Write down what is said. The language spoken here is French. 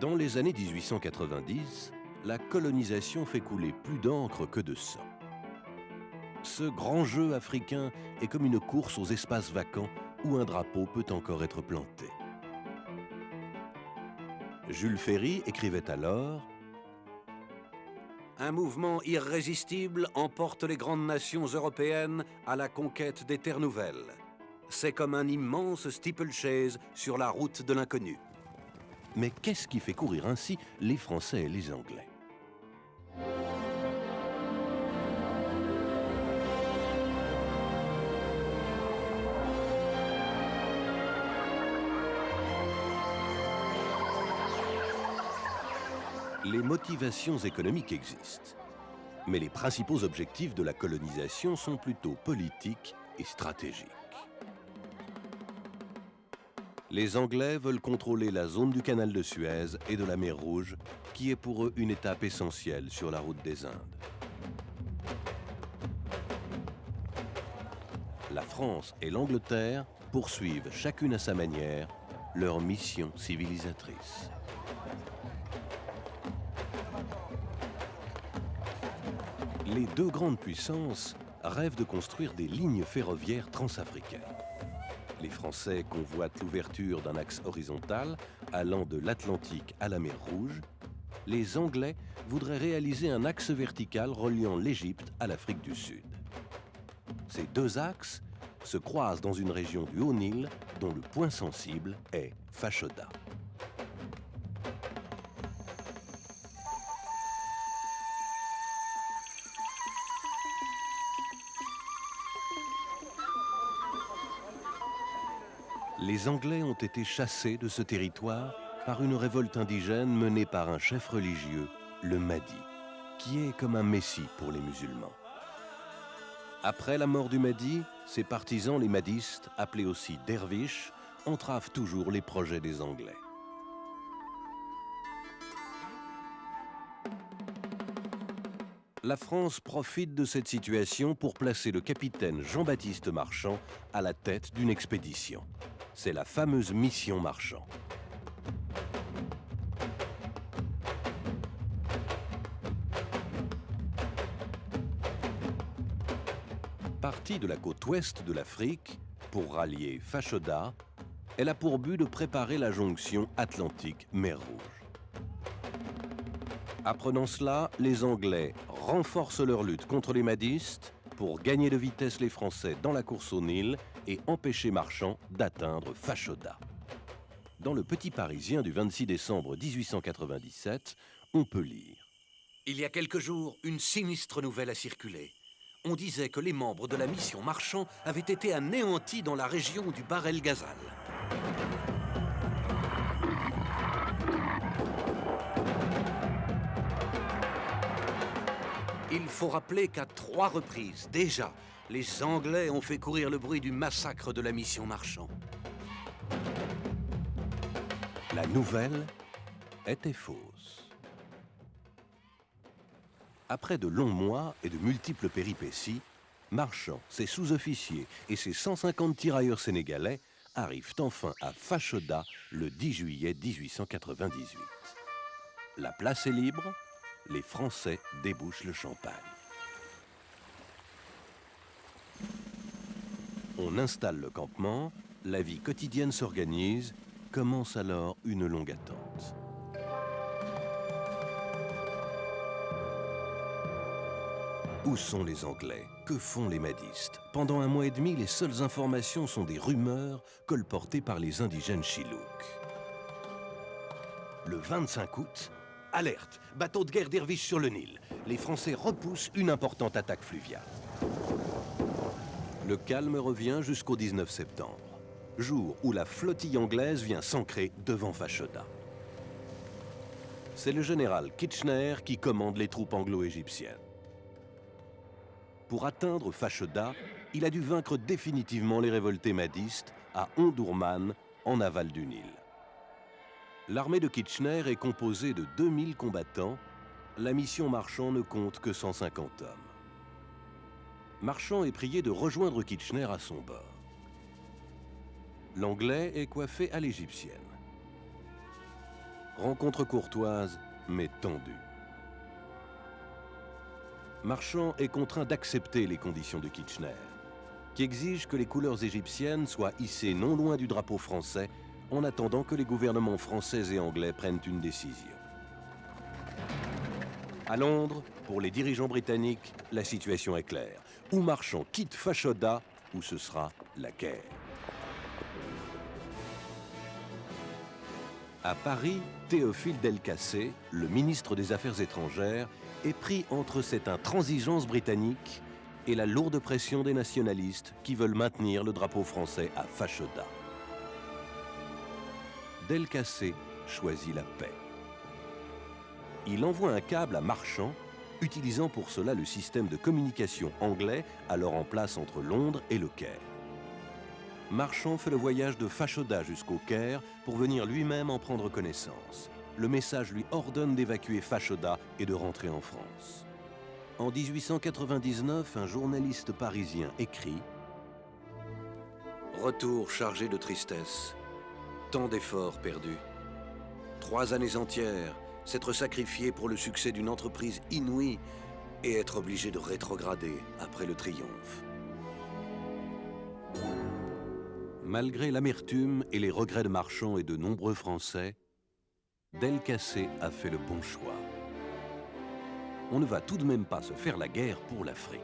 Dans les années 1890, la colonisation fait couler plus d'encre que de sang. Ce grand jeu africain est comme une course aux espaces vacants où un drapeau peut encore être planté. Jules Ferry écrivait alors « Un mouvement irrésistible emporte les grandes nations européennes à la conquête des terres nouvelles. C'est comme un immense steeplechase sur la route de l'inconnu. » Mais qu'est-ce qui fait courir ainsi les Français et les Anglais? Les motivations économiques existent, mais les principaux objectifs de la colonisation sont plutôt politiques et stratégiques. Les Anglais veulent contrôler la zone du canal de Suez et de la mer Rouge, qui est pour eux une étape essentielle sur la route des Indes. La France et l'Angleterre poursuivent chacune à sa manière leur mission civilisatrice. Les deux grandes puissances rêvent de construire des lignes ferroviaires transafricaines. Les Français convoitent l'ouverture d'un axe horizontal allant de l'Atlantique à la mer Rouge. Les Anglais voudraient réaliser un axe vertical reliant l'Égypte à l'Afrique du Sud. Ces deux axes se croisent dans une région du Haut-Nil dont le point sensible est Fashoda. Les Anglais ont été chassés de ce territoire par une révolte indigène menée par un chef religieux, le Mahdi, qui est comme un messie pour les musulmans. Après la mort du Mahdi, ses partisans, les mahdistes, appelés aussi derviches, entravent toujours les projets des Anglais. La France profite de cette situation pour placer le capitaine Jean-Baptiste Marchand à la tête d'une expédition. C'est la fameuse mission Marchand. Partie de la côte ouest de l'Afrique pour rallier Fashoda, elle a pour but de préparer la jonction Atlantique-Mer Rouge. Apprenant cela, les Anglais renforcent leur lutte contre les mahdistes pour gagner de vitesse les Français dans la course au Nil et empêcher Marchand d'atteindre Fashoda. Dans le Petit Parisien du 26 décembre 1897, on peut lire « Il y a quelques jours, une sinistre nouvelle a circulé. On disait que les membres de la mission Marchand avaient été anéantis dans la région du Bahr el-Ghazal. » Il faut rappeler qu'à 3 reprises, déjà, les Anglais ont fait courir le bruit du massacre de la mission Marchand. La nouvelle était fausse. Après de longs mois et de multiples péripéties, Marchand, ses sous-officiers et ses 150 tirailleurs sénégalais arrivent enfin à Fashoda le 10 juillet 1898. La place est libre. Les Français débouchent le champagne. On installe le campement, la vie quotidienne s'organise, commence alors une longue attente. Où sont les Anglais? Que font les mahdistes? Pendant 1 mois et demi, les seules informations sont des rumeurs colportées par les indigènes Chilouks. Le 25 août, alerte, bateau de guerre derviche sur le Nil. Les Français repoussent une importante attaque fluviale. Le calme revient jusqu'au 19 septembre, jour où la flottille anglaise vient s'ancrer devant Fashoda. C'est le général Kitchener qui commande les troupes anglo-égyptiennes. Pour atteindre Fashoda, il a dû vaincre définitivement les révoltés mahdistes à Omdurman, en aval du Nil. L'armée de Kitchener est composée de 2000 combattants. La mission Marchand ne compte que 150 hommes. Marchand est prié de rejoindre Kitchener à son bord. L'Anglais est coiffé à l'égyptienne. Rencontre courtoise, mais tendue. Marchand est contraint d'accepter les conditions de Kitchener, qui exige que les couleurs égyptiennes soient hissées non loin du drapeau français en attendant que les gouvernements français et anglais prennent une décision. À Londres, pour les dirigeants britanniques, la situation est claire. Ou Marchand quitte Fashoda, ou ce sera la guerre. À Paris, Théophile Delcassé, le ministre des Affaires étrangères, est pris entre cette intransigeance britannique et la lourde pression des nationalistes qui veulent maintenir le drapeau français à Fashoda. Delcassé choisit la paix. Il envoie un câble à Marchand, utilisant pour cela le système de communication anglais alors en place entre Londres et le Caire. Marchand fait le voyage de Fashoda jusqu'au Caire pour venir lui-même en prendre connaissance. Le message lui ordonne d'évacuer Fashoda et de rentrer en France. En 1899, un journaliste parisien écrit « Retour chargé de tristesse, tant d'efforts perdus. 3 années entières, s'être sacrifié pour le succès d'une entreprise inouïe et être obligé de rétrograder après le triomphe. » Malgré l'amertume et les regrets de Marchand et de nombreux Français, Delcassé a fait le bon choix. On ne va tout de même pas se faire la guerre pour l'Afrique.